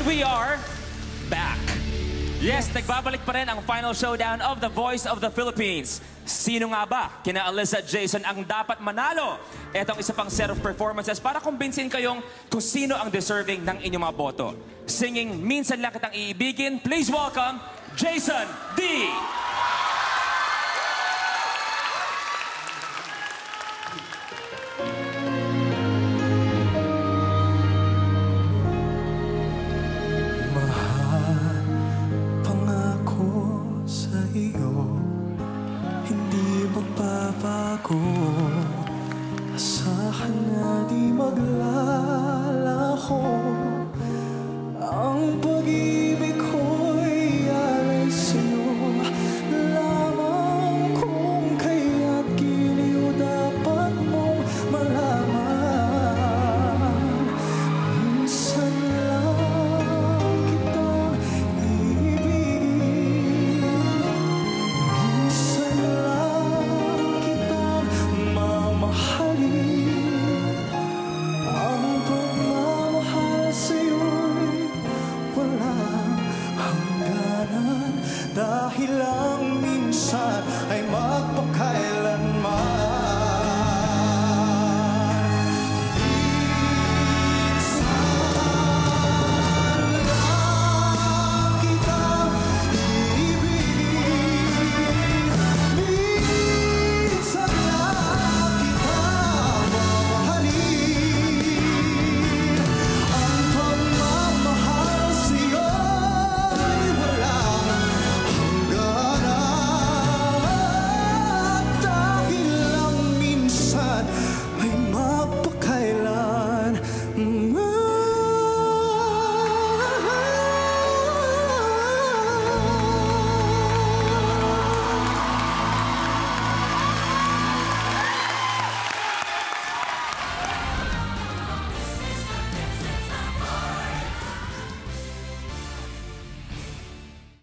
we are back. Yes, nagbabalik pa rin ang final showdown of The Voice of the Philippines. Sino nga ba, kina Alyssa at Jason, ang dapat manalo? Etong isa pang set of performances para kumbinsin kayong kung sino ang deserving ng inyong mga boto. Singing Minsan Lang Kitang Iibigin, please welcome Jason D. Magbabago